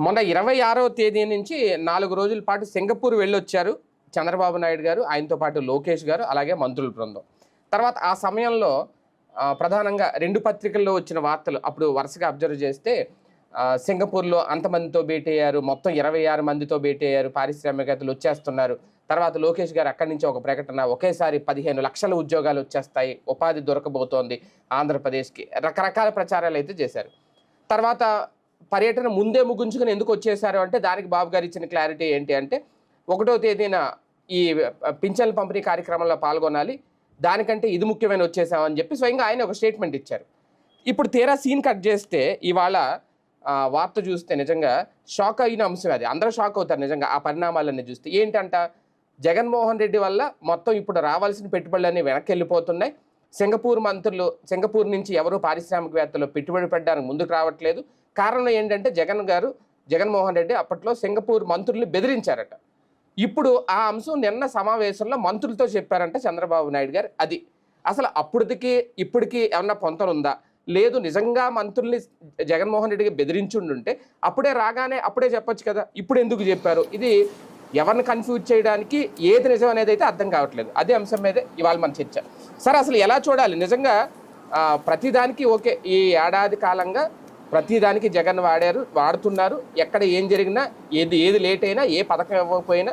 మొన్న 26వ తేదీ నుంచి 4 రోజుల పాటు సింగపూర్ వెళ్ళొచ్చారు చంద్రబాబు నాయుడు గారు, ఆయనతో పాటు లోకేష్ గారు, అలాగే మంత్రుల బృందం. తర్వాత ఆ సమయంలో ప్రధానంగా 2 పత్రికల్లో వచ్చిన వార్తలు అప్పుడు వరుసగా అబ్జర్వ్ చేస్తే సింగపూర్లో అంతమందితో భేటీ అయ్యారు, మొత్తం 26 మందితో భేటీ అయ్యారు, పారిశ్రామికవేత్తలు వచ్చేస్తున్నారు. తర్వాత లోకేష్ గారు అక్కడి నుంచి ఒక ప్రకటన, ఒకేసారి 15 లక్షల ఉద్యోగాలు వచ్చేస్తాయి, ఉపాధి దొరకబోతోంది ఆంధ్రప్రదేశ్కి, రకరకాల ప్రచారాలు అయితే చేశారు. తర్వాత పర్యటన ముందే ముగించుకుని ఎందుకు వచ్చేసారు అంటే దానికి బాబు గారు ఇచ్చిన క్లారిటీ ఏంటి అంటే 1వ తేదీన ఈ పింఛన్ల పంపిణీ కార్యక్రమంలో పాల్గొనాలి, దానికంటే ఇది ముఖ్యమైన వచ్చేసామని చెప్పి స్వయంగా ఆయన ఒక స్టేట్మెంట్ ఇచ్చారు. ఇప్పుడు తీరా సీన్ కట్ చేస్తే ఇవాళ వార్త చూస్తే నిజంగా షాక్ అయిన అంశం అది. అందరూ షాక్ అవుతారు నిజంగా ఆ పరిణామాలన్నీ చూస్తే. ఏంటంట, జగన్మోహన్ రెడ్డి వల్ల మొత్తం ఇప్పుడు రావాల్సిన పెట్టుబడులన్నీ వెనక్కి వెళ్ళిపోతున్నాయి. సింగపూర్ మంత్రులు, సింగపూర్ నుంచి ఎవరు పారిశ్రామికవేత్తలు పెట్టుబడి పెట్టడానికి ముందుకు రావట్లేదు. కారణం ఏంటంటే జగన్మోహన్ రెడ్డి అప్పట్లో సింగపూర్ మంత్రుల్ని బెదిరించారట. ఇప్పుడు ఆ అంశం నిన్న సమావేశంలో మంత్రులతో చెప్పారంట చంద్రబాబు నాయుడు గారు. అది అసలు అప్పటికి ఇప్పటికి ఏమన్నా పొంతనుందా, లేదు నిజంగా మంత్రుల్ని జగన్మోహన్ రెడ్డికి బెదిరించుండుంటే అప్పుడే రాగానే అప్పుడే చెప్పొచ్చు కదా, ఇప్పుడు ఎందుకు చెప్పారు? ఇది ఎవరిని కన్ఫ్యూజ్ చేయడానికి ఏది నిజం అనేది అయితే అర్థం కావట్లేదు. అదే అంశం మీదే ఇవాళ మన చర్చ. సరే, అసలు ఎలా చూడాలి? నిజంగా ప్రతిదానికి ఓకే, ఈ ఏడాది కాలంగా ప్రతిదానికి జగన్ వాడుతున్నారు. ఎక్కడ ఏం జరిగినా, ఏది లేట్ అయినా, ఏ పథకం ఇవ్వకపోయినా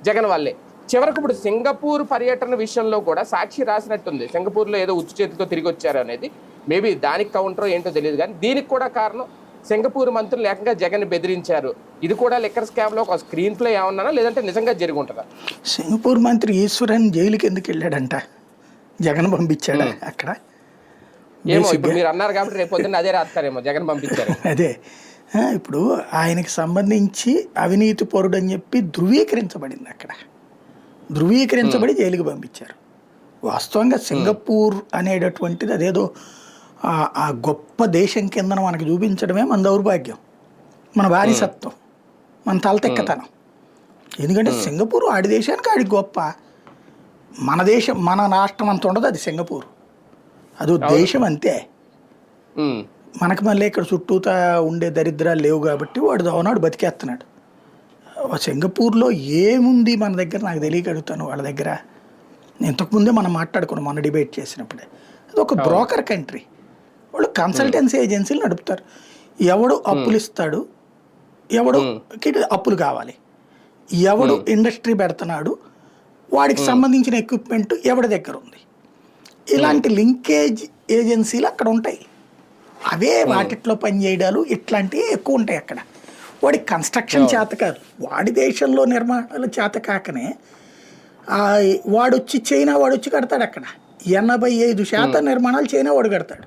జగన్ వాళ్ళే. చివరికి ఇప్పుడు సింగపూర్ పర్యటన విషయంలో కూడా సాక్షి రాసినట్టుంది, సింగపూర్లో ఏదో ఉచ్చు చేతితో తిరిగి వచ్చారు అనేది. మేబీ దానికి కౌంటర్ ఏంటో తెలియదు, కానీ దీనికి కూడా కారణం సింగపూర్ మంత్రులు లేకుండా జగన్ బెదిరించారు. ఇది కూడా లిక్కర్ స్కామ్ లో ఒక స్క్రీన్ ప్లే ఏమన్నా, లేదంటే నిజంగా జరిగి ఉంటుందా? సింగపూర్ మంత్రి ఈశ్వరన్ జైలుకి ఎందుకు వెళ్ళాడంట? జగన్ పంపించాడా అక్కడ? ఏమో, ఇప్పుడు మీరు అన్నారు కాబట్టి రేపు పొద్దున్న అదే రాస్తారేమో, జగన్ పంపించారు. అదే ఇప్పుడు ఆయనకి సంబంధించి అవినీతి పరుడు అని చెప్పి ధృవీకరించబడింది. అక్కడ ధృవీకరించబడి జైలుకి పంపించారు. వాస్తవంగా సింగపూర్ అనేటటువంటిది అదేదో ఆ గొప్ప దేశం కింద మనకు చూపించడమే మన దౌర్భాగ్యం, మన వారసత్వం, మన తలతెక్కతనం. ఎందుకంటే సింగపూర్ ఆడి దేశానికి ఆడి గొప్ప. మన దేశం, మన రాష్ట్రం అంత ఉండదు అది సింగపూర్, అది దేశం అంతే. మనకు మళ్ళీ ఇక్కడ చుట్టూతా ఉండే దరిద్రాలు లేవు కాబట్టి వాడు దవనాడు బతికేస్తున్నాడు. సింగపూర్లో ఏముంది మన దగ్గర నాకు తెలియక అడుగుతాను. వాళ్ళ దగ్గర ఇంతకుముందే మనం మాట్లాడుకున్నాం, మన డిబేట్ చేసినప్పుడే. అది ఒక బ్రోకర్ కంట్రీ. వాళ్ళు కన్సల్టెన్సీ ఏజెన్సీలు నడుపుతారు. ఎవడు అప్పులు ఇస్తాడు, ఎవడు అప్పులు కావాలి, ఎవడు ఇండస్ట్రీ పెడుతున్నాడు, వాడికి సంబంధించిన ఎక్విప్మెంట్ ఎవడి దగ్గర ఉంది, ఇలాంటి లింకేజ్ ఏజెన్సీలు అక్కడ ఉంటాయి. అవే వాటిట్లో పనిచేయడాలు ఇట్లాంటివి ఎక్కువ ఉంటాయి అక్కడ. వాడికి కన్స్ట్రక్షన్ చేత కాదు, వాడి దేశంలో నిర్మాణాలు చేత కాకనే వాడొచ్చి చైనా వాడొచ్చి కడతాడు. అక్కడ 85% నిర్మాణాలు చైనా వాడు కడతాడు.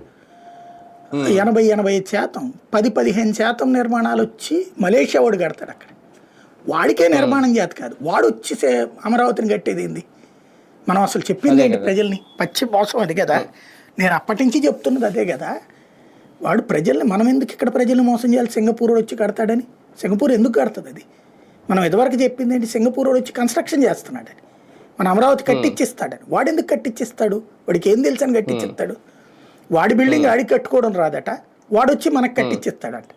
80-85%, 10-15% నిర్మాణాలు వచ్చి మలేషియా వాడు కడతాడు. అక్కడ వాడికే నిర్మాణం చేత కాదు, వాడు వచ్చి అమరావతిని కట్టేది ఏంది? మనం అసలు చెప్పింది ఏంటి ప్రజల్ని? పచ్చి మోసం అది కదా. నేను అప్పటి నుంచి చెప్తున్నది అదే కదా. వాడు ప్రజల్ని, మనం ఎందుకు ఇక్కడ ప్రజల్ని మోసం చేయాలి? సింగపూర్ వచ్చి కడతాడని. సింగపూర్ ఎందుకు కడుతుంది? అది మనం ఇదివరకు చెప్పింది ఏంటి? సింగపూర్ వచ్చి కన్స్ట్రక్షన్ చేస్తున్నాడని, మన అమరావతి కట్టించిస్తాడని. వాడు ఎందుకు కట్టించిస్తాడు? వాడికి ఏం తెలుసు అని కట్టించిస్తాడు? వాడి బిల్డింగ్ ఆడికి కట్టుకోవడం రాదట, వాడు వచ్చి మనకు కట్టించిస్తాడట.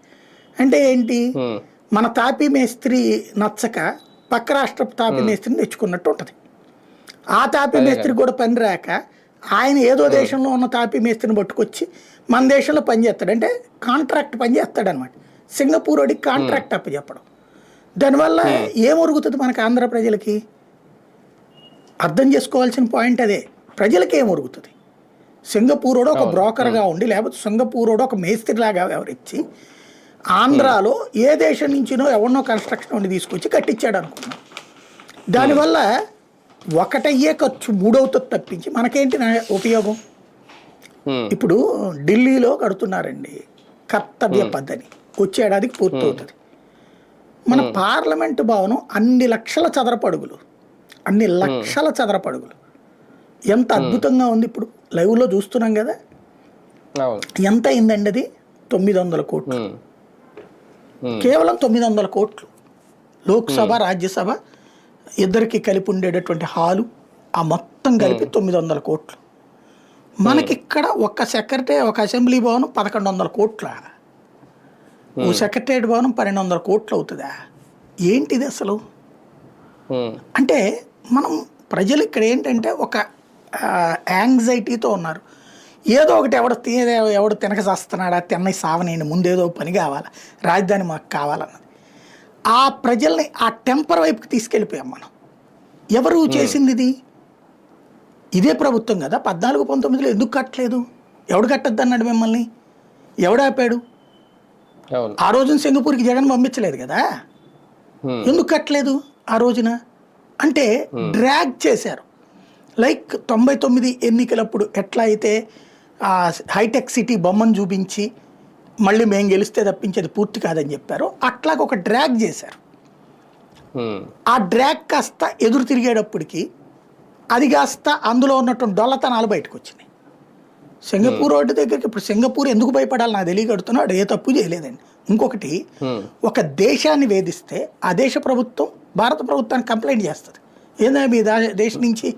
అంటే ఏంటి? మన తాపీ మేస్త్రి నచ్చక పక్క రాష్ట్ర తాపీ మేస్త్రిని తెచ్చుకున్నట్టు ఉంటుంది. ఆ తాపీ మేస్త్రి కూడా పని రాక ఆయన ఏదో దేశంలో ఉన్న తాపీ మేస్త్రిని పట్టుకొచ్చి మన దేశంలో పని చేస్తాడు. అంటే కాంట్రాక్ట్ పని చేస్తాడనమాట. సింగపూర్ వాడికి కాంట్రాక్ట్ అప్పచెప్పడం. దానివల్ల ఏమొరుగుతుంది మనకు ఆంధ్ర ప్రజలకి? అర్థం చేసుకోవాల్సిన పాయింట్ అదే. ప్రజలకి ఏమొరుగుతుంది? సింగపూర్ వాడు ఒక బ్రోకర్గా ఉండి, లేకపోతే సింగపూర్ వాడు ఒక మేస్త్రిలాగా వ్యవహరించి ఆంధ్రాలో ఏ దేశం నుంచినో ఎవరినో కన్స్ట్రక్షన్ ఉండి తీసుకొచ్చి కట్టించాడు అనుకున్నాం. దానివల్ల ఒకటయ్యే ఖర్చు 3 అవుతుంది తప్పించి మనకేంటి ఉపయోగం? ఇప్పుడు ఢిల్లీలో కడుతున్నారండి కర్తవ్య పద్ధతి, వచ్చే ఏడాదికి పూర్తవుతుంది. మన పార్లమెంటు భవనం అన్ని లక్షల చదరపడుగులు, ఎంత అద్భుతంగా ఉంది. ఇప్పుడు లైవ్లో చూస్తున్నాం కదా. ఎంత అయిందండి అది? 900 కోట్లు. కేవలం 900 కోట్లు. లోక్సభ రాజ్యసభ ఇద్దరికి కలిపి ఉండేటటువంటి హాలు ఆ మొత్తం కలిపి 900 కోట్లు. మనకిక్కడ ఒక సెక్రటరీ, ఒక అసెంబ్లీ భవనం 1100 కోట్ల. ఓ సెక్రటరియట్ భవనం 1200 కోట్లు అవుతుందా? ఏంటిది అసలు? అంటే మనం ప్రజలు ఇక్కడ ఏంటంటే ఒక యాంగ్జైటీతో ఉన్నారు. ఏదో ఒకటి ఎవడు తినక చేస్తున్నాడా, తిన్నవి సావనేయండి, ముందేదో పని కావాలా, రాజధాని మాకు కావాలన్నది. ఆ ప్రజల్ని ఆ టెంపర్ వైపుకి తీసుకెళ్ళిపోయాం మనం. ఎవరు చేసింది ఇది? ఇదే ప్రభుత్వం కదా. 14-19లో ఎందుకు కట్టలేదు? ఎవడు కట్టద్దు అన్నాడు మిమ్మల్ని? ఎవడాపాడు? ఆ రోజున సింగపూర్కి జగన్ పంపించలేదు కదా. ఎందుకు కట్టలేదు ఆ రోజున? అంటే డ్రాగ్ చేశారు. లైక్ 99 ఎన్నికలప్పుడు ఎట్లా అయితే హైటెక్ సిటీ బొమ్మను చూపించి మళ్ళీ మేము గెలిస్తే తప్పించేది పూర్తి కాదని చెప్పారో, అట్లాగ ఒక డ్రాగ్ చేశారు. ఆ డ్రాగ్ కాస్త ఎదురు తిరిగేటప్పటికి అది కాస్త అందులో ఉన్నటువంటి డొల్లతనాలు బయటకు వచ్చినాయి. సింగపూర్ రోడ్డు దగ్గరికి ఇప్పుడు సింగపూర్ ఎందుకు భయపడాలి నాకు తెలియగడుతున్నాడు, ఏ తప్పు చేయలేదండి. ఇంకొకటి, ఒక దేశాన్ని వేధిస్తే ఆ దేశ ప్రభుత్వం భారత ప్రభుత్వానికి కంప్లైంట్ చేస్తుంది. ఏంటంటే మీ దేశం నుంచి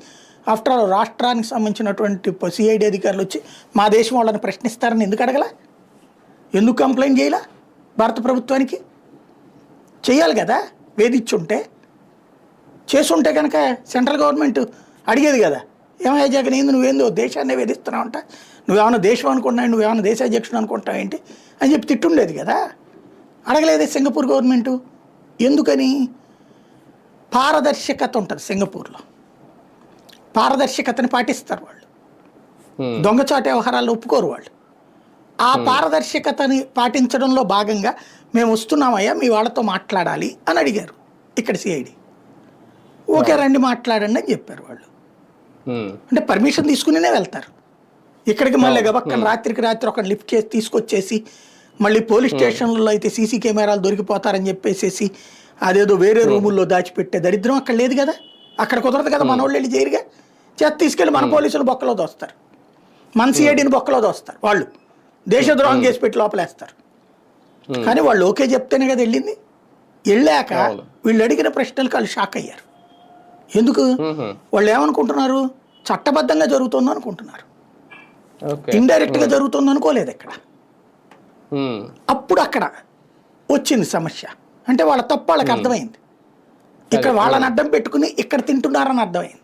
ఆఫ్టర్ ఆల్ రాష్ట్రానికి సంబంధించినటువంటి సిఐడి అధికారులు వచ్చి మా దేశం వాళ్ళని ప్రశ్నిస్తారని ఎందుకు అడగల? ఎందుకు కంప్లైంట్ చేయాల? భారత ప్రభుత్వానికి చేయాలి కదా. వేధించుంటే చేసుంటే కనుక సెంట్రల్ గవర్నమెంట్ అడిగేది కదా, ఏమయ్యా జగన్ ఏంది నువ్వేందో దేశాన్ని వేధిస్తున్నావంట, నువ్వేమన్నా దేశం అనుకుంటున్నావు, నువ్వేమన్నా దేశాధ్యక్షుడు అనుకుంటావు ఏంటి అని చెప్పి తిట్టుండేది కదా. అడగలేదే సింగపూర్ గవర్నమెంటు. ఎందుకని? పారదర్శకత ఉంటుంది సింగపూర్లో, పారదర్శకతని పాటిస్తారు వాళ్ళు. దొంగచాటు వ్యవహారాలు ఒప్పుకోరు వాళ్ళు. ఆ పారదర్శకతని పాటించడంలో భాగంగా మేము వస్తున్నామయ్యా మీ వాళ్ళతో మాట్లాడాలి అని అడిగారు ఇక్కడ సిఐడి. ఓకే రండి మాట్లాడండి అని చెప్పారు వాళ్ళు. అంటే పర్మిషన్ తీసుకునే వెళ్తారు. ఇక్కడికి మళ్ళీ గబక్కన రాత్రికి రాత్రి ఒక లిఫ్ట్ చేసి తీసుకొచ్చేసి మళ్ళీ పోలీస్ స్టేషన్లలో అయితే సీసీ కెమెరాలు దొరికిపోతారని చెప్పేసి అదేదో వేరే రూముల్లో దాచిపెట్టే దరిద్రం అక్కడ లేదు కదా. అక్కడ కుదరదు కదా, మన వాళ్ళు వెళ్ళి చేయరుగా. చేత తీసుకెళ్ళి మన పోలీసులు బొక్కలో దోస్తారు, మన సిఐడిని బొక్కలో దోస్తారు. వాళ్ళు దేశద్రోహం కేసు పెట్టి లోపలేస్తారు. కానీ వాళ్ళు ఓకే చెప్తేనే కదా వెళ్ళింది. వెళ్ళాక వీళ్ళు అడిగిన ప్రశ్నలకు వాళ్ళు షాక్ అయ్యారు. ఎందుకు? వాళ్ళు ఏమనుకుంటున్నారు? చట్టబద్ధంగా జరుగుతుందో అనుకుంటున్నారు, ఇండైరెక్ట్గా జరుగుతుందో అనుకోలేదు ఇక్కడ. అప్పుడు అక్కడ వచ్చింది సమస్య. అంటే వాళ్ళ తప్పు వాళ్ళకి అర్థమైంది. ఇక్కడ వాళ్ళని అడ్డం పెట్టుకుని ఇక్కడ తింటున్నారని అర్థమైంది.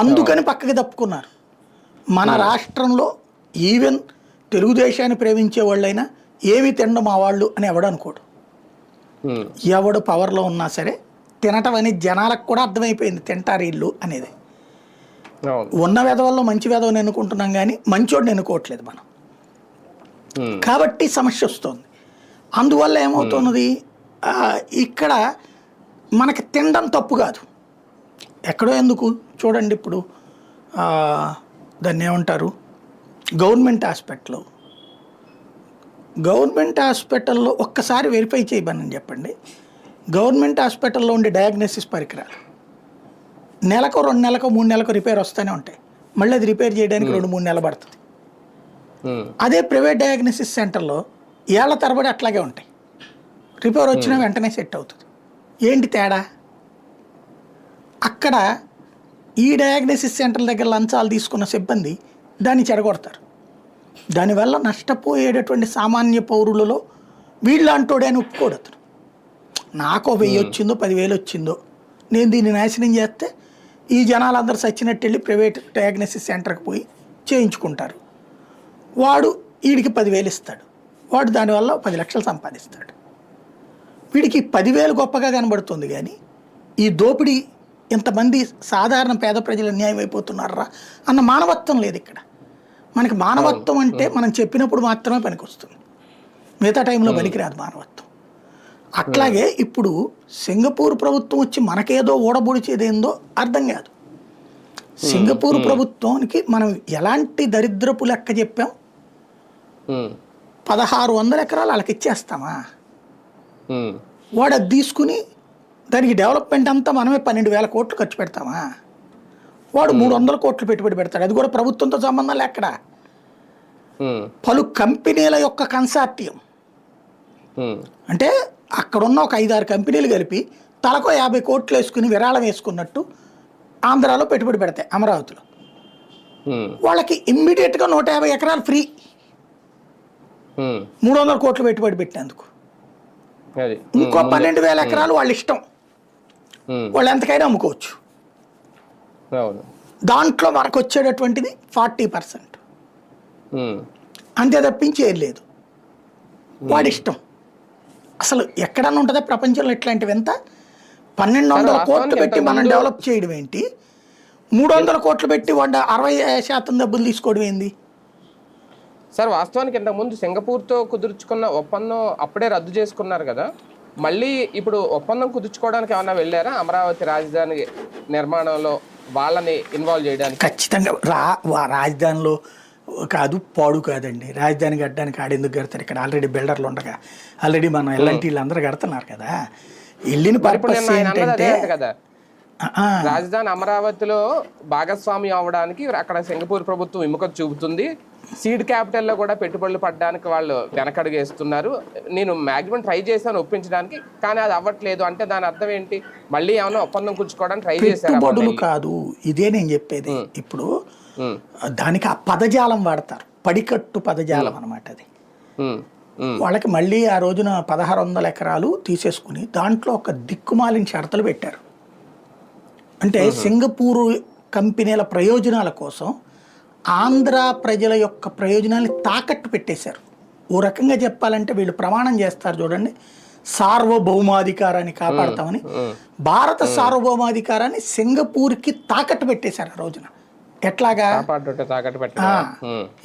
అందుకని పక్కకి తప్పుకున్నారు. మన రాష్ట్రంలో ఈవెన్ తెలుగుదేశాన్ని ప్రేమించే వాళ్ళైనా ఏమి తినడం మా వాళ్ళు అని ఎవడు అనుకోడు. ఎవడు పవర్లో ఉన్నా సరే తినటం అనేది జనాలకు కూడా అర్థమైపోయింది, తింటారు వీళ్ళు అనేది. ఉన్న వెధవల్లో మంచి వెధవని ఎన్నుకుంటున్నాం కానీ మంచోడిని ఎన్నుకోవట్లేదు మనం. కాబట్టి సమస్య వస్తుంది. అందువల్ల ఏమవుతున్నది, ఇక్కడ మనకి తినడం తప్పు కాదు, ఎక్కడో ఎందుకు చూడండి. ఇప్పుడు దాన్ని ఏమంటారు, గవర్నమెంట్ హాస్పిటల్లో ఒక్కసారి వెరిఫై చేయమని చెప్పండి. గవర్నమెంట్ హాస్పిటల్లో ఉండే డయాగ్నోసిస్ పరికరాలు నెలకు 2 నెలలకు 3 నెలలకు రిపేర్ వస్తూనే ఉంటాయి. మళ్ళీ అది రిపేర్ చేయడానికి 2-3 నెలలు పడుతుంది. అదే ప్రైవేట్ డయాగ్నోసిస్ సెంటర్లో ఏళ్ల తరబడి అట్లాగే ఉంటాయి, రిపేర్ వచ్చినా వెంటనే సెట్ అవుతుంది. ఏంటి తేడా? అక్కడ ఈ డయాగ్నోసిస్ సెంటర్ల దగ్గర లంచాలు తీసుకున్న సిబ్బంది దాన్ని చెడగొడతారు. దానివల్ల నష్టపోయేటటువంటి సామాన్య పౌరులలో వీళ్ళంటోడే అని ఒప్పుకోడు అతను. నాకు 1000 వచ్చిందో 10,000 వచ్చిందో నేను దీన్ని నాశనం చేస్తే ఈ జనాలందరూ సచ్చినట్టు వెళ్ళి ప్రైవేట్ డయాగ్నోసిస్ సెంటర్కి పోయి చేయించుకుంటారు. వాడు వీడికి 10,000 ఇస్తాడు, వాడు దానివల్ల 10 లక్షలు సంపాదిస్తాడు. వీడికి 10,000 గొప్పగా కనబడుతుంది కానీ ఈ దోపిడీ ఇంతమంది సాధారణ పేద ప్రజలు అన్యాయం అయిపోతున్నారా అన్న మానవత్వం లేదు ఇక్కడ. మనకి మానవత్వం అంటే మనం చెప్పినప్పుడు మాత్రమే పనికొస్తుంది, మిగతా టైంలో పనికిరాదు మానవత్వం. అట్లాగే ఇప్పుడు సింగపూర్ ప్రభుత్వం వచ్చి మనకేదో ఓడబొడిచేదేందో అర్థం కాదు. సింగపూర్ ప్రభుత్వానికి మనం ఎలాంటి దరిద్రపు లెక్క చెప్పాం, 1600 ఎకరాలు వాళ్ళకి ఇచ్చేస్తామా? వాడు అది తీసుకుని దానికి డెవలప్మెంట్ అంతా మనమే 12,000 కోట్లు ఖర్చు పెడతామా? వాడు 300 కోట్లు పెట్టుబడి పెడతాడు, అది కూడా ప్రభుత్వంతో సంబంధం లేక్కడ. పలు కంపెనీల యొక్క కన్సార్టియం అంటే అక్కడున్న ఒక 5-6 కంపెనీలు కలిపి తలకో 50 కోట్లు వేసుకుని విరాళం వేసుకున్నట్టు ఆంధ్రాలో పెట్టుబడి పెడతాయి అమరావతిలో. వాళ్ళకి ఇమ్మీడియట్గా 150 ఎకరాలు ఫ్రీ. 300 కోట్లు పెట్టుబడి పెట్టేందుకు. అది ఇంకో 12,000 ఎకరాలు వాళ్ళ ఇష్టం, వాళ్ళు ఎంతకైనా అమ్ముకోవచ్చు. అవును. దాంట్లో మనకు వచ్చేటటువంటిది 40%, అంతే తప్పించి ఏం లేదు. వాడి ఇష్టం. అసలు ఎక్కడన్నా ఉంటుందా ప్రపంచంలో ఇట్లాంటివి? ఎంత 1200 కోట్లు పెట్టి మనం డెవలప్ చేయడం ఏంటి, 300 కోట్లు పెట్టి వాడు 60% డబ్బులు తీసుకోవడం ఏంది? సార్ వాస్తవానికి ఇంతకుముందు సింగపూర్తో కుదుర్చుకున్న ఒప్పందం అప్పుడే రద్దు చేసుకున్నారు కదా, మళ్ళీ ఇప్పుడు ఒప్పందం కుదుర్చుకోవడానికి ఏమన్నా వెళ్ళారా? అమరావతి రాజధాని నిర్మాణంలో వాళ్ళని ఇన్వాల్వ్ చేయడానికి? ఖచ్చితంగా రాజధానిలో కాదు, పాడు కాదండి. రాజధాని కట్టడానికి ఆడెందుకు కడతారు? ఇక్కడ ఆల్రెడీ బిల్డర్లు ఉండగా ఆల్రెడీ మనం ఎల్ఎన్టీలు అందరూ కడుతున్నారు కదా. వెళ్ళిన పర్పస్ ఏంటంటే కదా, రాజధాని అమరావతిలో భాగస్వామ్యం అవ్వడానికి అక్కడ సింగపూర్ ప్రభుత్వం విముఖత చూపుతుంది. సీడ్ క్యాపిటల్లో కూడా పెట్టుబడులు పడడానికి వాళ్ళు వెనకడుగు వేస్తున్నారు. నేను మ్యాక్సిమం ట్రై చేశాను ఒప్పించడానికి, కానీ అది అవ్వట్లేదు. అంటే దాని అర్థం ఏంటి? మళ్ళీ ఏమైనా ఒప్పందం కూర్చుకోవడానికి ట్రై చేశారు? పెట్టుబడులు కాదు, ఇదే నేను చెప్పేది. ఇప్పుడు దానికి ఆ పదజాలం వాడతారు, పడికట్టు పదజాలం అనమాట అది. వాళ్ళకి మళ్ళీ ఆ రోజున 1600 ఎకరాలు తీసేసుకుని దాంట్లో ఒక దిక్కుమాలిన షరతులు పెట్టారు. అంటే సింగపూరు కంపెనీల ప్రయోజనాల కోసం ఆంధ్ర ప్రజల యొక్క ప్రయోజనాన్ని తాకట్టు పెట్టేశారు. ఓ రకంగా చెప్పాలంటే వీళ్ళు ప్రమాణం చేస్తారు చూడండి, సార్వభౌమాధికారాన్ని కాపాడతామని. భారత సార్వభౌమాధికారాన్ని సింగపూర్కి తాకట్టు పెట్టేశారు ఆ రోజున. ఎట్లాగా?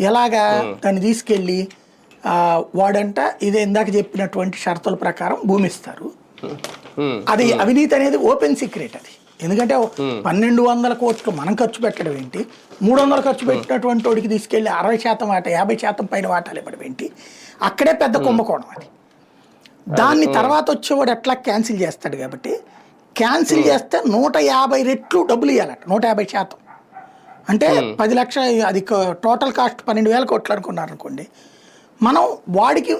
ఎలాగా? దాన్ని తీసుకెళ్ళి వాడంట ఇదే ఇందాక చెప్పినటువంటి షరతుల ప్రకారం భూమి ఇస్తారు. అది అవినీతి అనేది ఓపెన్ సీక్రెట్ అది. ఎందుకంటే 1200 కోట్లు మనం ఖర్చు పెట్టడం ఏంటి, 300 ఖర్చు పెట్టినటువంటి వాడికి తీసుకెళ్ళి 60% వాటా 50% పైన వాటాలు ఇవ్వడం ఏంటి? అక్కడే పెద్ద కుంభకోణం అది. దాన్ని తర్వాత వచ్చేవాడు ఎట్లా క్యాన్సిల్ చేస్తాడు కాబట్టి, క్యాన్సిల్ చేస్తే 150 రెట్లు డబ్బులు ఇవ్వాలట. 150%. అంటే 10 లక్షలు, అది టోటల్ కాస్ట్ 12,000 కోట్లు అనుకున్నారు అనుకోండి. మనం వాడికి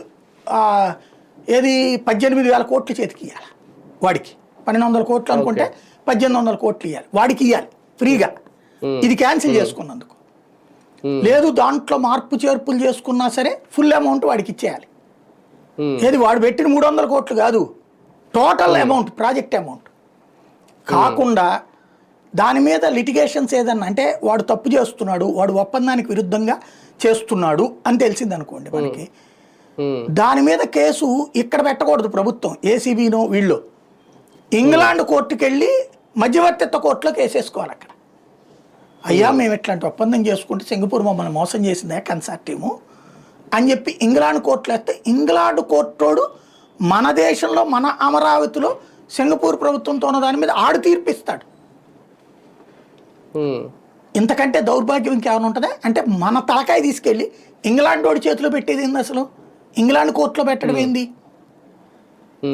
ఏది 18,000 కోట్లు చేతికి ఇవ్వాలి. వాడికి 1200 కోట్లు అనుకుంటే 1800 కోట్లు ఇవ్వాలి, వాడికి ఇవ్వాలి ఫ్రీగా. ఇది క్యాన్సిల్ చేసుకున్నందుకు. లేదు దాంట్లో మార్పు చేర్పులు చేసుకున్నా సరే ఫుల్ అమౌంట్ వాడికి ఇచ్చేయాలి. ఏది వాడు పెట్టిన 300 కోట్లు కాదు, టోటల్ అమౌంట్, ప్రాజెక్ట్ అమౌంట్ కాకుండా దాని మీద లిటిగేషన్స్ ఏదన్నా అంటే వాడు తప్పు చేస్తున్నాడు, వాడు ఒప్పందానికి విరుద్ధంగా చేస్తున్నాడు అని తెలిసిందనుకోండి మనకి, దాని మీద కేసు ఇక్కడ పెట్టకూడదు ప్రభుత్వం, ఏసీబీనో వీళ్ళు ఇంగ్లాండ్ కోర్టుకు వెళ్ళి మధ్యవర్తిత్వ కోర్టులో కేసేసుకోవాలి. అక్కడ అయ్యా మేము ఇట్లాంటి ఒప్పందం చేసుకుంటే సింగపూర్ మమ్మల్ని మోసం చేసిందే కన్సార్టిము అని చెప్పి ఇంగ్లాండ్ కోర్టులో వేస్తే, ఇంగ్లాండ్ కోర్టోడు మన దేశంలో మన అమరావతిలో సింగపూర్ ప్రభుత్వంతో ఉన్న దాని మీద ఆడు తీర్పిస్తాడు. ఇంతకంటే దౌర్భాగ్యం ఇంకేమైనా ఉంటుందా? అంటే మన తలకాయ తీసుకెళ్ళి ఇంగ్లాండ్ వాడి చేతిలో పెట్టేది ఏంది? అసలు ఇంగ్లాండ్ కోర్టులో పెట్టడం ఏంది?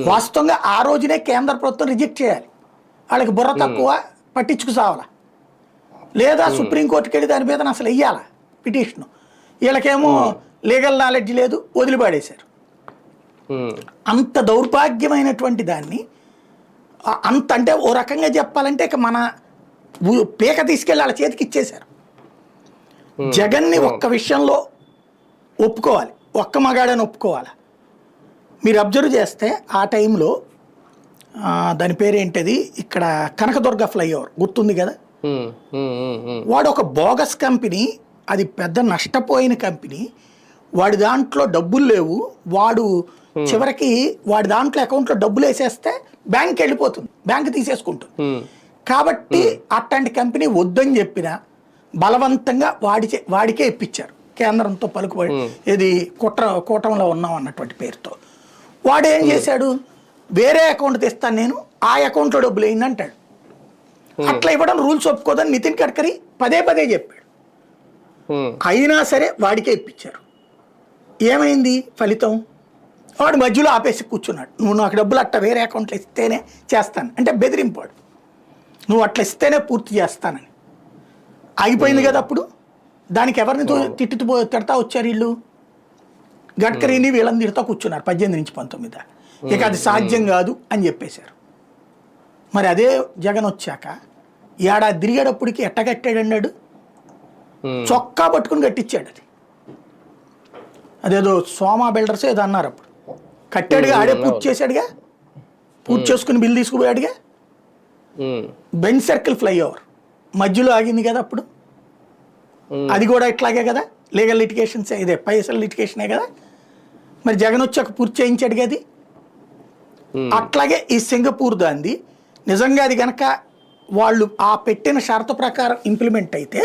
వాస్తవంగా ఆ రోజునే కేంద్ర ప్రభుత్వం రిజెక్ట్ చేయాలి. వాళ్ళకి బుర్ర తక్కువ, పట్టించుకు సావాలా, లేదా సుప్రీంకోర్టుకి వెళ్ళి దాని మీద అసలు వెయ్యాలా పిటిషన్. వీళ్ళకేమో లీగల్ నాలెడ్జ్ లేదు, వదిలిపాడేశారు. అంత దౌర్భాగ్యమైనటువంటి దాన్ని అంత అంటే ఓ రకంగా చెప్పాలంటే ఇక మన పేక తీసుకెళ్ళి వాళ్ళ చేతికి ఇచ్చేశారు. జగన్ని ఒక్క విషయంలో ఒప్పుకోవాలి, ఒక్క మగాడని ఒప్పుకోవాలి. మీరు అబ్జర్వ్ చేస్తే ఆ టైంలో దాని పేరేంటది, ఇక్కడ కనకదుర్గ ఫ్లైఓవర్ గుర్తుంది కదా, వాడు ఒక బోగస్ కంపెనీ, అది పెద్ద నష్టపోయిన కంపెనీ. వాడి దాంట్లో డబ్బులు లేవు, వాడు చివరికి వాడి దాంట్లో అకౌంట్లో డబ్బులు వేసేస్తే బ్యాంక్ వెళ్ళిపోతుంది, బ్యాంక్ తీసేసుకుంటుంది. కాబట్టి అట్లాంటి కంపెనీ వద్దని చెప్పిన బలవంతంగా వాడికే ఇప్పించారు, కేంద్రంతో పలుకుబడి, ఇది కూటమిలో ఉన్నాం అన్నటువంటి పేరుతో. వాడు ఏం చేశాడు, వేరే అకౌంట్ తెస్తాను నేను, ఆ అకౌంట్లో డబ్బులు వేయండి అంటాడు. అట్లా ఇవ్వడం రూల్స్ ఒప్పుకోదని నితిన్ గడ్కరీ పదే పదే చెప్పాడు. అయినా సరే వాడికే ఇప్పించారు. ఏమైంది ఫలితం? వాడు మధ్యలో ఆపేసి కూర్చున్నాడు. నువ్వు నాకు డబ్బులు అట్ట వేరే అకౌంట్లో ఇస్తేనే చేస్తాను అంటే బెదిరింపాడు, నువ్వు అట్లా ఇస్తేనే పూర్తి చేస్తానని. ఆగిపోయింది కదా అప్పుడు. దానికి ఎవరిని తిడతా వచ్చారు వీళ్ళు? గడ్కరీని వీళ్ళని తిడతా కూర్చున్నారు 18 నుంచి 19. ఇక అది సాధ్యం కాదు అని చెప్పేశారు. మరి అదే జగన్ వచ్చాక ఏడాది తిరిగేటప్పటికి ఎట్ట కట్టాడు అన్నాడు, చొక్కా పట్టుకుని కట్టించాడు. అది అదేదో సోమా బిల్డర్స్ ఏదో అన్నారు అప్పుడు. కట్టాడుగా, ఆడే పూర్తి చేశాడుగా, పూర్తి చేసుకుని బిల్లు తీసుకుపోయాడుగా. బెంచ్ సర్కిల్ ఫ్లైఓవర్ మధ్యలో ఆగింది కదా అప్పుడు, అది కూడా ఇట్లాగే కదా, లీగల్ లిటిగేషన్స్, ఇదే పైసలు లిటిగేషనే కదా. మరి జగన్ వచ్చాక పూర్తి చేయించాడు కదా అది. అట్లాగే ఈ సింగపూర్ దాంది నిజంగా అది కనుక వాళ్ళు ఆ పెట్టిన షరతు ప్రకారం ఇంప్లిమెంట్ అయితే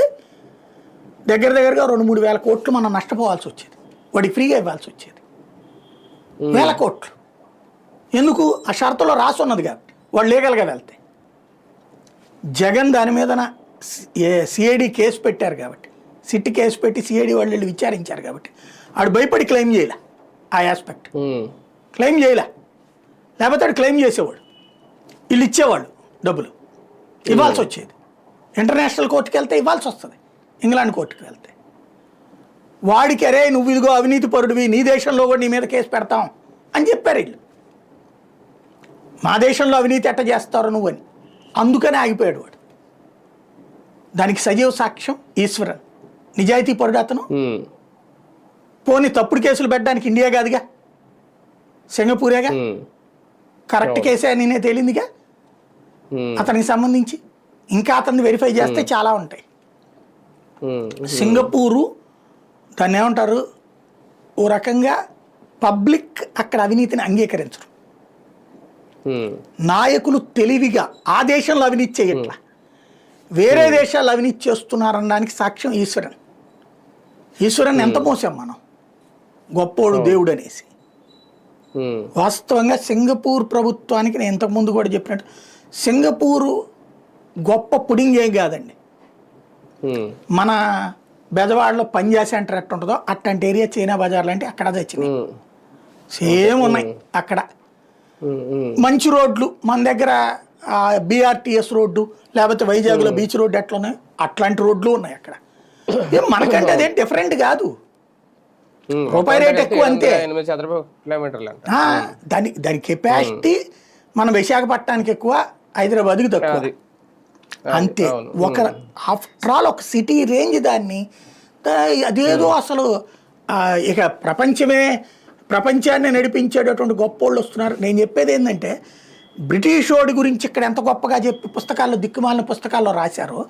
దగ్గరగా 2-3 వేల కోట్లు మనం నష్టపోవాల్సి వచ్చేది, వాడికి ఫ్రీగా ఇవ్వాల్సి వచ్చేది. 1000 కోట్లు ఎందుకు? ఆ షరతులో రాసి ఉన్నది కాబట్టి వాళ్ళు లీగల్గా వెళ్తే. జగన్ దాని మీద సిఐడి కేసు పెట్టారు కాబట్టి, సిట్ కేసు పెట్టి సిఐడి వాళ్ళు వెళ్ళి విచారించారు కాబట్టి ఆడు భయపడి క్లెయిమ్ చేయలే. ఆ ఆస్పెక్ట్ క్లెయిమ్ చేయలే, లేకపోతే ఆడు క్లెయిమ్ చేసేవాడు, వీళ్ళు ఇచ్చేవాళ్ళు, డబ్బులు ఇవ్వాల్సి వచ్చేది. ఇంటర్నేషనల్ కోర్టుకి వెళ్తే ఇవ్వాల్సి వస్తుంది, ఇంగ్లాండ్ కోర్టుకి వెళ్తే. వాడికి అరే నువ్వు ఇదిగో అవినీతి పరుడివి, నీ దేశంలో కూడా నీ మీద కేసు పెడతాం అని చెప్పారు వీళ్ళు. మా దేశంలో అవినీతి ఎట్ట చేస్తారు నువ్వు అని, అందుకనే ఆగిపోయాడు వాడు. దానికి సజీవ సాక్ష్యం ఈశ్వరన్, నిజాయితీ పరుడు అతను. పోనీ తప్పుడు కేసులు పెట్టడానికి ఇండియా కాదుగా, సింగపూరేగా. కరెక్ట్ కేసే నేనే తేలిందిగా అతనికి సంబంధించి. ఇంకా అతన్ని వెరిఫై చేస్తే చాలా ఉంటాయి. సింగపూరు దాన్ని ఏమంటారు, ఓ రకంగా పబ్లిక్ అక్కడ అవినీతిని అంగీకరించరు. నాయకులు తెలివిగా ఆ దేశంలో అవినీతి చేయట్లా, వేరే దేశాలు అవినీతి చేస్తున్నారనడానికి సాక్ష్యం ఈశ్వరన్. ఈశ్వరన్ ఎంత మోసాం మనం, గొప్పోడు దేవుడు అనేసి. వాస్తవంగా సింగపూర్ ప్రభుత్వానికి నేను ఇంతకుముందు కూడా చెప్పినట్టు సింగపూరు గొప్ప పుడింగ్ ఏం కాదండి. మన బెజవాడలో పంజా సెంటర్ ఎట్టు ఉంటుందో అట్లాంటి ఏరియా చైనా బజార్ లాంటి అక్కడ తెచ్చినాయి, సేమ్ ఉన్నాయి అక్కడ. మంచి రోడ్లు మన దగ్గర బిఆర్టీఎస్ రోడ్డు లేకపోతే వైజాగ్లో బీచ్ రోడ్డు ఎట్లా ఉన్నాయి అట్లాంటి రోడ్లు ఉన్నాయి అక్కడ. మనకంటే అదేం డిఫరెంట్ కాదు, రూపాయి రేట్ ఎక్కువ అంతే. దాని కెపాసిటీ మన విశాఖపట్నానికి ఎక్కువ, హైదరాబాద్కి తక్కువ అంతే. ఆఫ్టర్ ఆల్ ఒక సిటీ రేంజ్ దాన్ని అదేదో అసలు ఇక ప్రపంచాన్ని నడిపించేటటువంటి గొప్పోళ్ళు వస్తున్నారు. నేను చెప్పేది ఏంటంటే బ్రిటిష్ వాడి గురించి ఇక్కడ ఎంత గొప్పగా చెప్పి పుస్తకాల్లో దిక్కుమాలిన పుస్తకాల్లో రాశారో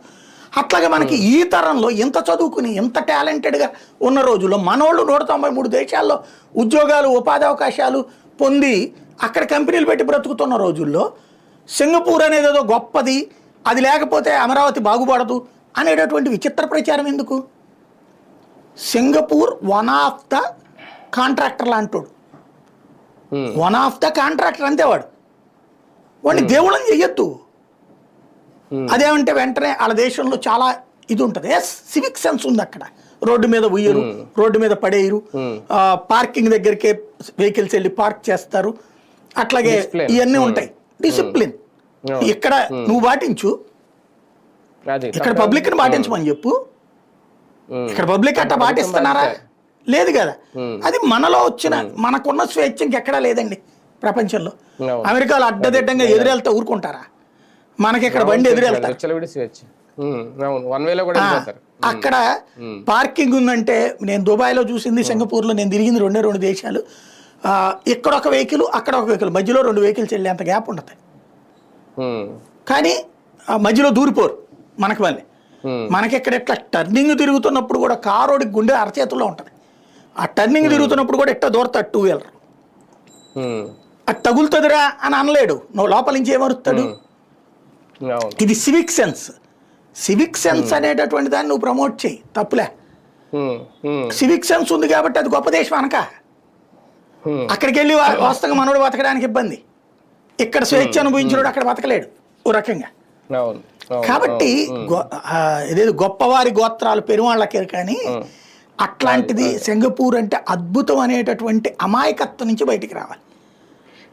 అట్లాగే మనకి ఈ తరంలో ఇంత చదువుకుని ఇంత టాలెంటెడ్గా ఉన్న రోజుల్లో మనోళ్ళు 193 దేశాల్లో ఉద్యోగాలు ఉపాధి అవకాశాలు పొంది అక్కడ కంపెనీలు పెట్టి బ్రతుకుతున్న రోజుల్లో సింగపూర్ అనేది ఏదో గొప్పది, అది లేకపోతే అమరావతి బాగుపడదు అనేటటువంటి విచిత్ర ప్రచారం ఎందుకు? Singapore one of the contractor లాంటోడు, వన్ ఆఫ్ ద కాంట్రాక్టర్ అంతే. వాడిని దేవుళ్ళని చెయ్యొద్దు. అదేమంటే వెంటనే వాళ్ళ దేశంలో చాలా ఇది ఉంటుంది, సివిక్ సెన్స్ ఉంది అక్కడ. రోడ్డు మీద ఉయ్యరు, రోడ్డు మీద పడేయరు, పార్కింగ్ దగ్గరికే వెహికల్స్ వెళ్ళి పార్క్ చేస్తారు, అట్లాగే ఇవన్నీ ఉంటాయి. డిసిప్లిన్ ఇక్కడ నువ్వు పాటించు, ఇక్కడ పబ్లిక్ ని పాటించమని చెప్పు. ఇక్కడ పబ్లిక్ అట్లా పాటిస్తున్నారా? లేదు కదా. అది మనలో వచ్చిన మనకున్న స్వేచ్ఛ ఇంకెక్కడా లేదండి ప్రపంచంలో. అమెరికాలో అడ్డదిడ్డంగా ఎదురెళ్తా ఊరుకుంటారా? మనకి ఇక్కడ బండి ఎదురెళ్తారు. అక్కడ పార్కింగ్ ఉందంటే, నేను దుబాయ్లో చూసింది, సింగపూర్లో నేను తిరిగింది 2 దేశాలు. ఇక్కడ ఒక వెహికల్ అక్కడ ఒక వెహికల్, మధ్యలో 2 వెహికల్స్ వెళ్ళే అంత గ్యాప్ ఉంటుంది. కానీ మధ్యలో దూరిపోరు మనకి మళ్ళీ. మనకి ఇక్కడ ఎట్లా టర్నింగ్ తిరుగుతున్నప్పుడు కూడా కారోడికి గుండె అరచేతుల్లో ఉంటుంది. ఆ టర్నింగ్ తిరుగుతున్నప్పుడు కూడా ఎట్లా దూరతాడు 2 వీలర్, అది తగులుతుందిరా అని అనలేడు, నువ్వు లోపల నుంచి ఏమరుస్తాడు. ఇది సివిక్ సెన్స్. సివిక్ సెన్స్ అనేటటువంటి దాన్ని నువ్వు ప్రమోట్ చేయి, తప్పులే. సివిక్ సెన్స్ ఉంది కాబట్టి అది గొప్ప దేశం అనక. అక్కడికి వెళ్ళి వాస్తవంగా మనోడు బతకడానికి ఇబ్బంది, ఇక్కడ స్వేచ్ఛ అనుభవించినోడు అక్కడ బతకలేడు ఓ రకంగా. కాబట్టి ఇదేదో గొప్పవారి గోత్రాలు పెరువాళ్ళకే కానీ అట్లాంటిది సింగపూర్ అంటే అద్భుతం అనేటటువంటి అమాయకత్వం నుంచి బయటికి రావాలి.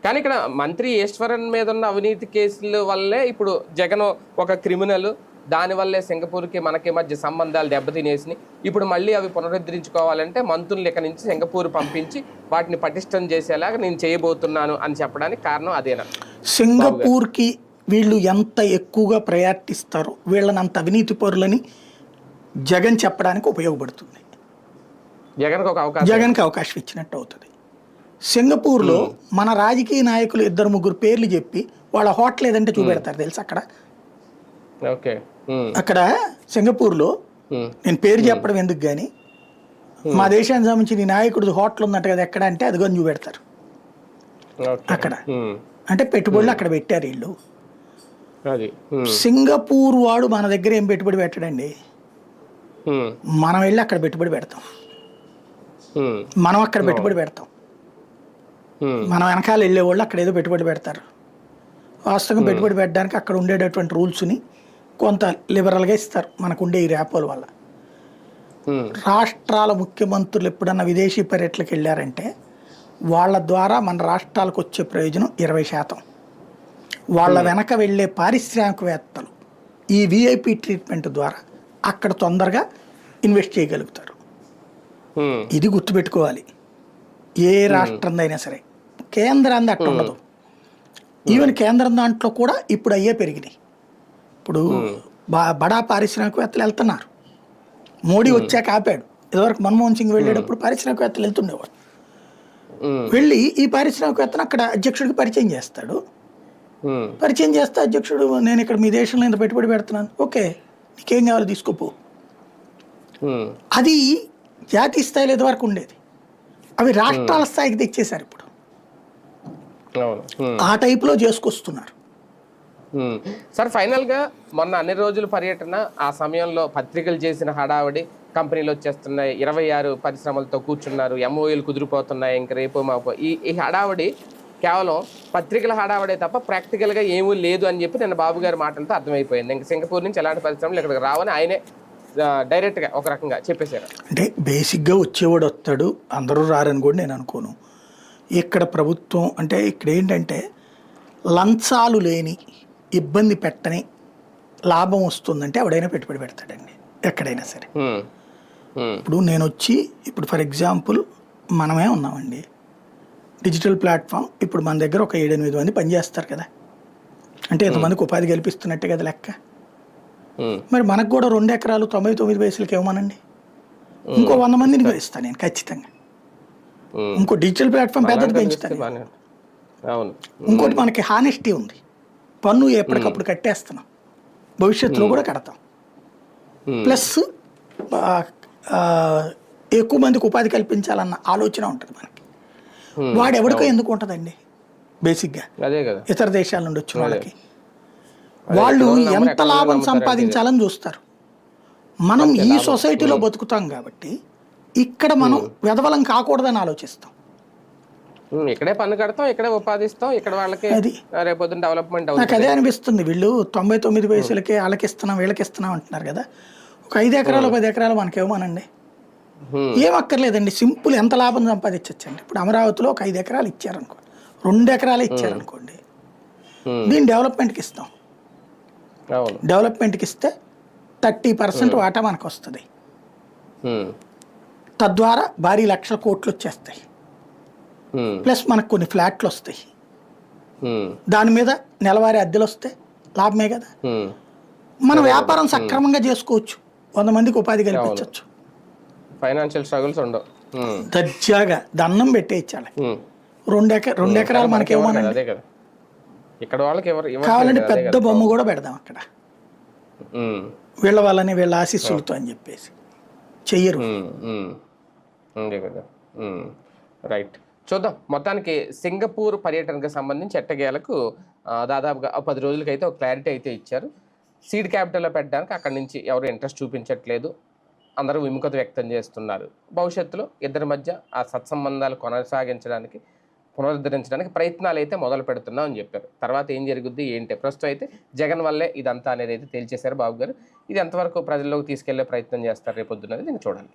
కానీ ఇక్కడ మంత్రి ఈశ్వరన్ మీద ఉన్న అవినీతి కేసుల వల్లే ఇప్పుడు జగన్ ఒక క్రిమినల్, దానివల్లే సింగపూర్కి మనకి మధ్య సంబంధాలు దెబ్బతినేసి ఇప్పుడు మళ్ళీ అవి పునరుద్ధరించుకోవాలంటే మంత్రులు ఇక్కడి నుంచి సింగపూర్ పంపించి వాటిని పటిష్టం చేసేలాగా నేను చేయబోతున్నాను అని చెప్పడానికి కారణం అదేనా? సింగపూర్కి వీళ్ళు ఎంత ఎక్కువగా ప్రయారిటిస్తారో వీళ్ళని అంత అవినీతి పరులని జగన్ చెప్పడానికి ఉపయోగపడుతుంది. జగన్కి ఒక అవకాశం. జగన్కి అవకాశం ఇచ్చినట్టు అవుతుంది. సింగపూర్లో మన రాజకీయ నాయకులు 2-3 పేర్లు చెప్పి వాళ్ళ హోటల్ ఏదంటే చూపెడతారు తెలుసు అక్కడ. ఓకే. అక్కడ సింగపూర్లో నేను పేరు చెప్పడం ఎందుకు కానీ మా దేశానికి సంబంధించిన ఈ నాయకుడు హోటల్ ఉందంట కదా ఎక్కడ అంటే అది కానీ చూపెడతారు అక్కడ. అంటే పెట్టుబడులు అక్కడ పెట్టారు వీళ్ళు. సింగపూర్ వాడు మన దగ్గర ఏం పెట్టుబడి పెట్టడండి, మనం వెళ్ళి అక్కడ పెట్టుబడి పెడతాం, మనం అక్కడ పెట్టుబడి పెడతాం. మనం వెనకాల వెళ్ళే వాళ్ళు అక్కడ ఏదో పెట్టుబడి పెడతారు. వాస్తవంగా పెట్టుబడి పెట్టడానికి అక్కడ ఉండేటటువంటి రూల్స్ని కొంత లిబరల్గా ఇస్తారు మనకు ఉండే ఈ ర్యాపోల వల్ల. రాష్ట్రాల ముఖ్యమంత్రులు ఎప్పుడన్నా విదేశీ పర్యటనకు వెళ్ళారంటే వాళ్ళ ద్వారా మన రాష్ట్రాలకు వచ్చే ప్రయోజనం 20%. వాళ్ళ వెనక వెళ్ళే పారిశ్రామికవేత్తలు ఈ విఐపి ట్రీట్మెంట్ ద్వారా అక్కడ తొందరగా ఇన్వెస్ట్ చేయగలుగుతారు. ఇది గుర్తుపెట్టుకోవాలి. ఏ రాష్ట్రందైనా సరే కేంద్రాన్ని అట్ట ఉండదు. ఈవెన్ కేంద్రం దాంట్లో కూడా ఇప్పుడు అయ్యే పెరిగినాయి. ఇప్పుడు బడా పారిశ్రామికవేత్తలు వెళ్తున్నారు. మోడీ వచ్చాక ఆపాడు. ఇదివరకు మన్మోహన్ సింగ్ వెళ్ళేటప్పుడు పారిశ్రామికవేత్తలు వెళ్తుండేవాడు. వెళ్ళి ఈ పారిశ్రామికవేత్తను అక్కడ అధ్యక్షుడికి పరిచయం చేస్తాడు. పరిచయం చేస్తే అధ్యక్షుడు నేను ఇక్కడ మీ దేశంలో ఇంత పెట్టుబడి పెడుతున్నాను, ఓకే నీకేం కావాలో తీసుకోపో. అది జాతీయ స్థాయిలో ఇదివరకు ఉండేది, అవి రాష్ట్రాల స్థాయికి తెచ్చేశారు ఇప్పుడు. ఆ టైప్లో చేసుకొస్తున్నారు. సార్ ఫైనల్గా మొన్న అన్ని రోజుల పర్యటన, ఆ సమయంలో పత్రికలు చేసిన హడావడి, కంపెనీలు వచ్చేస్తున్నాయి, 26 పరిశ్రమలతో కూర్చున్నారు, ఎంఓయూలు కుదిరిపోతున్నాయి, ఇంక రేపు మాపో ఈ హడావడి కేవలం పత్రికల హడావడే తప్ప ప్రాక్టికల్గా ఏమీ లేదు అని చెప్పి నిన్న బాబు గారి మాటలతో అర్థమైపోయింది. ఇంక సింగపూర్ నుంచి ఎలాంటి పరిశ్రమలు ఇక్కడికి రావని ఆయనే డైరెక్ట్గా ఒక రకంగా చెప్పేశారు. అంటే బేసిక్గా వచ్చేవాడు వస్తాడు, అందరూ రారని కూడా నేను అనుకోను. ఇక్కడ ప్రభుత్వం అంటే ఇక్కడ ఏంటంటే లంచాలు లేని, ఇబ్బంది పెట్టని, లాభం వస్తుందంటే ఎవడైనా పెట్టుబడి పెడతాడండి ఎక్కడైనా సరే. ఇప్పుడు నేను వచ్చి ఇప్పుడు ఫర్ ఎగ్జాంపుల్ మనమే ఉన్నామండి, డిజిటల్ ప్లాట్ఫామ్. ఇప్పుడు మన దగ్గర ఒక 7-8 మంది పనిచేస్తారు కదా, అంటే ఎంతమందికి ఉపాధి కల్పిస్తున్నట్టే కదా లెక్క. మరి మనకు కూడా 2 ఎకరాలు 99 పైసలకి ఇవ్వమనండి, ఇంకో 100 మందిని ఇస్తాను నేను ఖచ్చితంగా. ఇంకో డిజిటల్ ప్లాట్ఫామ్ పెద్దది పెంచుతాను. ఇంకోటి మనకి హానెస్టీ ఉంది, పన్ను ఎప్పటికప్పుడు కట్టేస్తున్నాం, భవిష్యత్తులో కూడా కడతాం. ప్లస్ ఎక్కువ మందికి ఉపాధి కల్పించాలన్న ఆలోచన ఉంటుంది మనకి. వాడు ఎవరికో ఎందుకు ఉంటుందండి బేసిక్గా, ఇతర దేశాల నుండి వచ్చిన వాళ్ళకి. వాళ్ళు ఎంత లాభం సంపాదించాలని చూస్తారు. మనం ఈ సొసైటీలో బతుకుతాం కాబట్టి ఇక్కడ మనం వెధవలం కాకూడదని ఆలోచిస్తాం. ఇక్కడే పన్ను కడతాం, ఇక్కడే ఉపాధిస్తాం, ఇక్కడ వాళ్ళకి రేపొద్దున డెవలప్మెంట్. నాకు అదే అనిపిస్తుంది, వీళ్ళు 99 పైసలకి వాళ్ళకి ఇస్తున్నాం వీళ్ళకి ఇస్తున్నాం అంటున్నారు కదా. ఒక 5 ఎకరాలు 10 ఎకరాలు మనకేమోనండి, ఏం అక్కర్లేదండి. సింపుల్ ఎంత లాభం సంపాదించచ్చండి. ఇప్పుడు అమరావతిలో ఒక 5 ఎకరాలు ఇచ్చారనుకోండి, 2 ఎకరాలు ఇచ్చారనుకోండి, దీన్ని డెవలప్మెంట్కి ఇస్తాం. డెవలప్మెంట్కి ఇస్తే 30% వాటా మనకు వస్తుంది. తద్వారా భారీ లక్షల కోట్లు వచ్చేస్తాయి. ప్లస్ మనకు కొన్ని ఫ్లాట్లు వస్తాయి, దాని మీద నెలవారీ అద్దెలు వస్తే లాభమే కదా. మన వ్యాపారం సక్రమంగా చేసుకోవచ్చు, 100 మందికి ఉపాధి కల్పించవచ్చు, ఫైనాన్షియల్ స్ట్రగుల్స్ ఉండవు. దర్జాగా దండం పెట్టేయించాలి. 2 ఎకరాలు మనకేమోనండి, ఇక్కడ వాళ్ళకి కావాలంటే పెద్ద బొమ్మ కూడా పెడదాం అక్కడ, వీళ్ళ వాళ్ళని వీళ్ళ ఆశీస్సులతో అని చెప్పేసి చెయ్యరు. రైట్, చూద్దాం. మొత్తానికి సింగపూర్ పర్యటనకు సంబంధించి ఎట్టగేలకు దాదాపుగా 10 రోజులకైతే ఒక క్లారిటీ అయితే ఇచ్చారు. సీడ్ క్యాపిటల్లో పెట్టడానికి అక్కడి నుంచి ఎవరు ఇంట్రెస్ట్ చూపించట్లేదు, అందరూ విముఖత వ్యక్తం చేస్తున్నారు. భవిష్యత్తులో ఇద్దరి మధ్య ఆ సత్సంబంధాలు కొనసాగించడానికి, పునరుద్ధరించడానికి ప్రయత్నాలు అయితే మొదలు పెడుతున్నాం అని చెప్పారు. తర్వాత ఏం జరుగుద్ది ఏంటి, ప్రస్తుతం అయితే జగన్ వల్లే ఇదంతా అనేది అయితే తేల్చేశారు బాబు గారు. ఇది ఎంతవరకు ప్రజల్లోకి తీసుకెళ్లే ప్రయత్నం చేస్తారు రేపొద్దున్నది నేను చూడాలి.